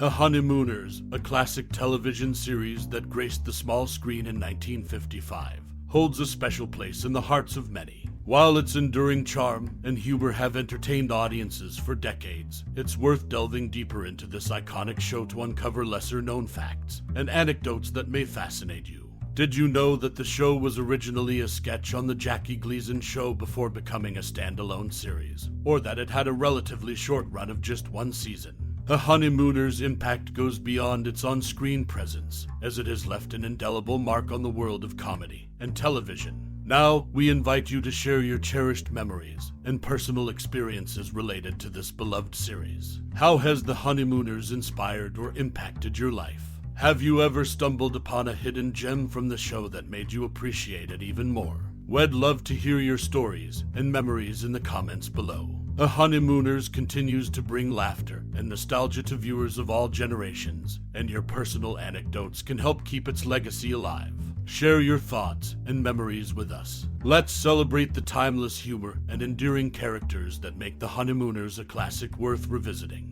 The Honeymooners, a classic television series that graced the small screen in 1955, holds a special place in the hearts of many. While its enduring charm and humor have entertained audiences for decades, it's worth delving deeper into this iconic show to uncover lesser-known facts and anecdotes that may fascinate you. Did you know that the show was originally a sketch on the Jackie Gleason show before becoming a standalone series? Or that it had a relatively short run of just one season? The Honeymooners' impact goes beyond its on-screen presence, as it has left an indelible mark on the world of comedy and television. Now, we invite you to share your cherished memories and personal experiences related to this beloved series. How has The Honeymooners inspired or impacted your life? Have you ever stumbled upon a hidden gem from the show that made you appreciate it even more? We'd love to hear your stories and memories in the comments below. The Honeymooners continues to bring laughter and nostalgia to viewers of all generations, and your personal anecdotes can help keep its legacy alive. Share your thoughts and memories with us. Let's celebrate the timeless humor and endearing characters that make The Honeymooners a classic worth revisiting.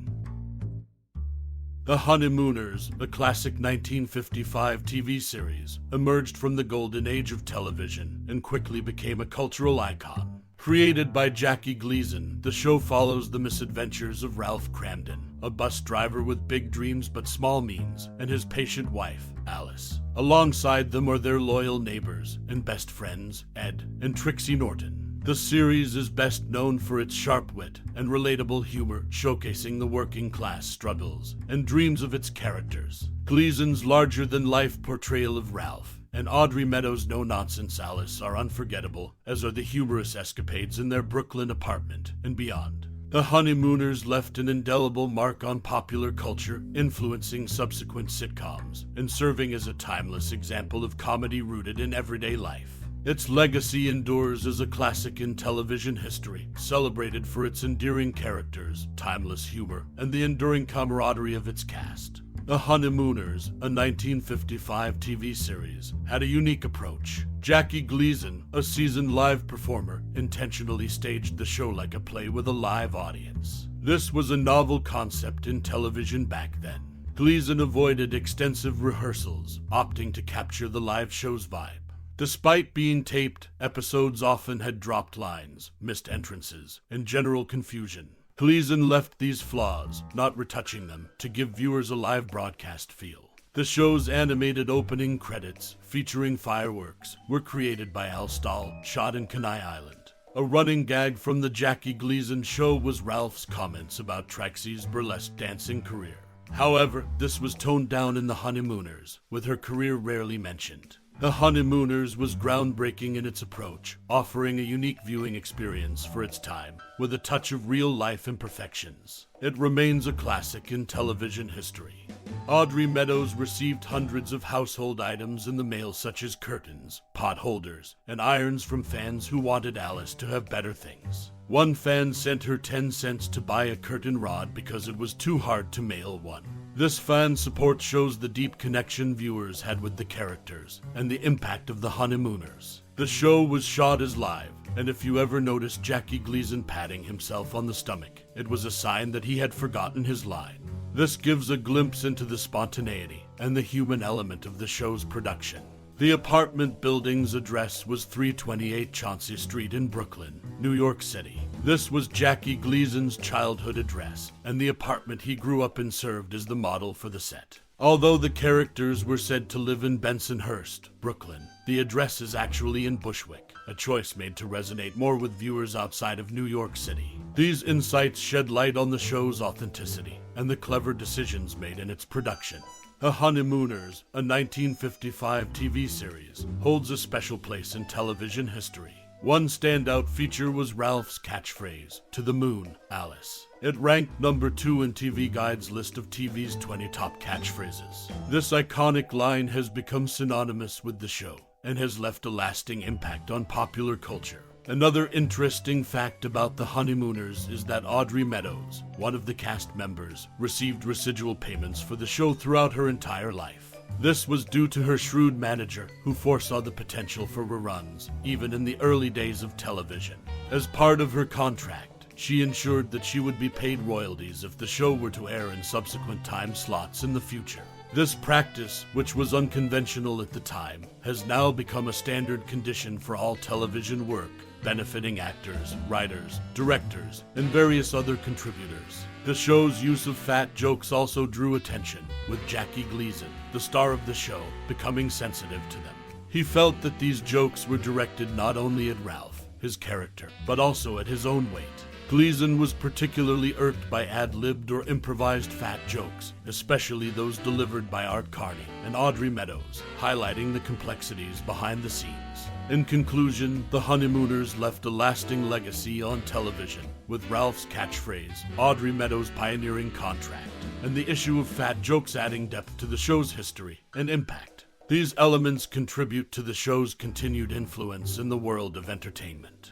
The Honeymooners, a classic 1955 TV series, emerged from the golden age of television and quickly became a cultural icon. Created by Jackie Gleason, the show follows the misadventures of Ralph Kramden, a bus driver with big dreams but small means, and his patient wife, Alice. Alongside them are their loyal neighbors and best friends, Ed and Trixie Norton. The series is best known for its sharp wit and relatable humor, showcasing the working-class struggles and dreams of its characters. Gleason's larger-than-life portrayal of Ralph and Audrey Meadows' no-nonsense Alice are unforgettable, as are the humorous escapades in their Brooklyn apartment and beyond. The Honeymooners left an indelible mark on popular culture, influencing subsequent sitcoms and serving as a timeless example of comedy rooted in everyday life. Its legacy endures as a classic in television history, celebrated for its endearing characters, timeless humor, and the enduring camaraderie of its cast. The Honeymooners, a 1955 TV series, had a unique approach. Jackie Gleason, a seasoned live performer, intentionally staged the show like a play with a live audience. This was a novel concept in television back then. Gleason avoided extensive rehearsals, opting to capture the live show's vibe. Despite being taped, episodes often had dropped lines, missed entrances, and general confusion. Gleason left these flaws, not retouching them, to give viewers a live broadcast feel. The show's animated opening credits, featuring fireworks, were created by Al Stahl, shot in Kenai Island. A running gag from the Jackie Gleason show was Ralph's comments about Trixie's burlesque dancing career. However, this was toned down in The Honeymooners, with her career rarely mentioned. The Honeymooners was groundbreaking in its approach, offering a unique viewing experience for its time, with a touch of real-life imperfections. It remains a classic in television history. Audrey Meadows received hundreds of household items in the mail, such as curtains, pot holders, and irons from fans who wanted Alice to have better things. One fan sent her 10 cents to buy a curtain rod because it was too hard to mail one. This fan support shows the deep connection viewers had with the characters and the impact of The Honeymooners. The show was shot as live, and if you ever noticed Jackie Gleason patting himself on the stomach, it was a sign that he had forgotten his line. This gives a glimpse into the spontaneity and the human element of the show's production. The apartment building's address was 328 Chauncey Street in Brooklyn, New York City. This was Jackie Gleason's childhood address, and the apartment he grew up in served as the model for the set. Although the characters were said to live in Bensonhurst, Brooklyn, the address is actually in Bushwick, a choice made to resonate more with viewers outside of New York City. These insights shed light on the show's authenticity and the clever decisions made in its production. The Honeymooners, a 1955 TV series, holds a special place in television history. One standout feature was Ralph's catchphrase, "To the moon, Alice." It ranked number 2 in TV Guide's list of TV's 20 top catchphrases. This iconic line has become synonymous with the show and has left a lasting impact on popular culture. Another interesting fact about The Honeymooners is that Audrey Meadows, one of the cast members, received residual payments for the show throughout her entire life. This was due to her shrewd manager, who foresaw the potential for reruns, even in the early days of television. As part of her contract, she ensured that she would be paid royalties if the show were to air in subsequent time slots in the future. This practice, which was unconventional at the time, has now become a standard condition for all television work, benefiting actors, writers, directors, and various other contributors. The show's use of fat jokes also drew attention, with Jackie Gleason, the star of the show, becoming sensitive to them. He felt that these jokes were directed not only at Ralph, his character, but also at his own weight. Gleason was particularly irked by ad-libbed or improvised fat jokes, especially those delivered by Carney and Audrey Meadows, highlighting the complexities behind the scenes. In conclusion, the Honeymooners left a lasting legacy on television, with Ralph's catchphrase, Audrey Meadows' pioneering contract, and the issue of fat jokes adding depth to the show's history and impact. These elements contribute to the show's continued influence in the world of entertainment.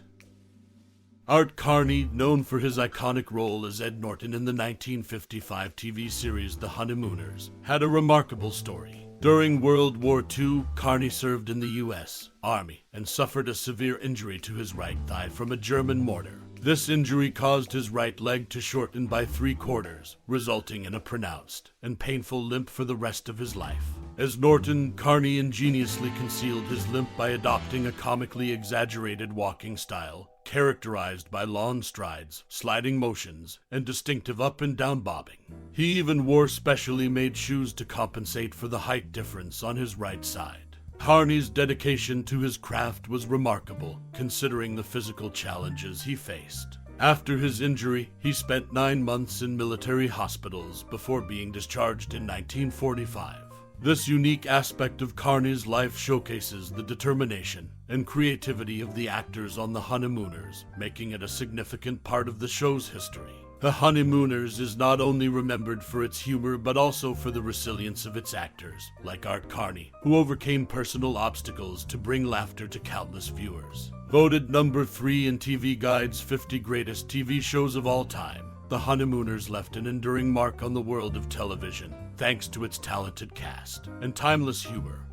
Carney, known for his iconic role as Ed Norton in the 1955 TV series The Honeymooners, had a remarkable story. During World War II, Carney served in the U.S. Army and suffered a severe injury to his right thigh from a German mortar. This injury caused his right leg to shorten by 3/4, resulting in a pronounced and painful limp for the rest of his life. As Norton, Carney ingeniously concealed his limp by adopting a comically exaggerated walking style, characterized by long strides, sliding motions, and distinctive up and down bobbing. He even wore specially made shoes to compensate for the height difference on his right side. Carney's dedication to his craft was remarkable, considering the physical challenges he faced. After his injury, he spent 9 months in military hospitals before being discharged in 1945. This unique aspect of Carney's life showcases the determination and creativity of the actors on The Honeymooners, making it a significant part of the show's history. The Honeymooners is not only remembered for its humor but also for the resilience of its actors, like Carney, who overcame personal obstacles to bring laughter to countless viewers. Voted number 3 in TV Guide's 50 Greatest TV Shows of All Time, The Honeymooners left an enduring mark on the world of television, thanks to its talented cast and timeless humor.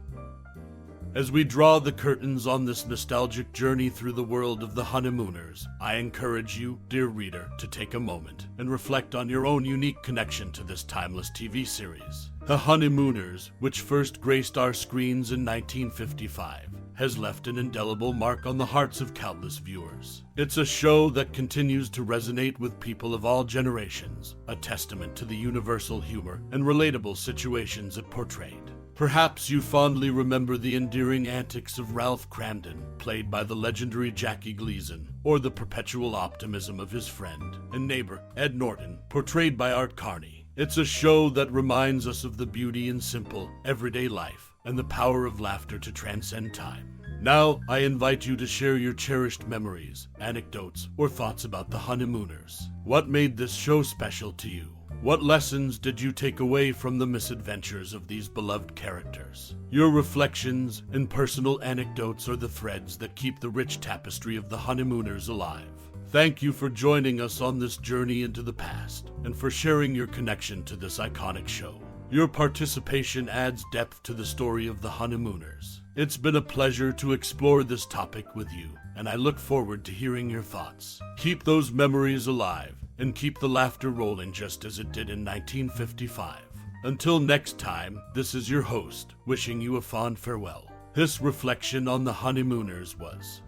As we draw the curtains on this nostalgic journey through the world of The Honeymooners, I encourage you, dear reader, to take a moment and reflect on your own unique connection to this timeless TV series. The Honeymooners, which first graced our screens in 1955, has left an indelible mark on the hearts of countless viewers. It's a show that continues to resonate with people of all generations, a testament to the universal humor and relatable situations it portrayed. Perhaps you fondly remember the endearing antics of Ralph Kramden, played by the legendary Jackie Gleason, or the perpetual optimism of his friend and neighbor, Ed Norton, portrayed by Carney. It's a show that reminds us of the beauty in simple, everyday life, and the power of laughter to transcend time. Now, I invite you to share your cherished memories, anecdotes, or thoughts about The Honeymooners. What made this show special to you? What lessons did you take away from the misadventures of these beloved characters? Your reflections and personal anecdotes are the threads that keep the rich tapestry of The Honeymooners alive. Thank you for joining us on this journey into the past, and for sharing your connection to this iconic show. Your participation adds depth to the story of The Honeymooners. It's been a pleasure to explore this topic with you, and I look forward to hearing your thoughts. Keep those memories alive, and keep the laughter rolling just as it did in 1955. Until next time, this is your host, wishing you a fond farewell. This reflection on The Honeymooners was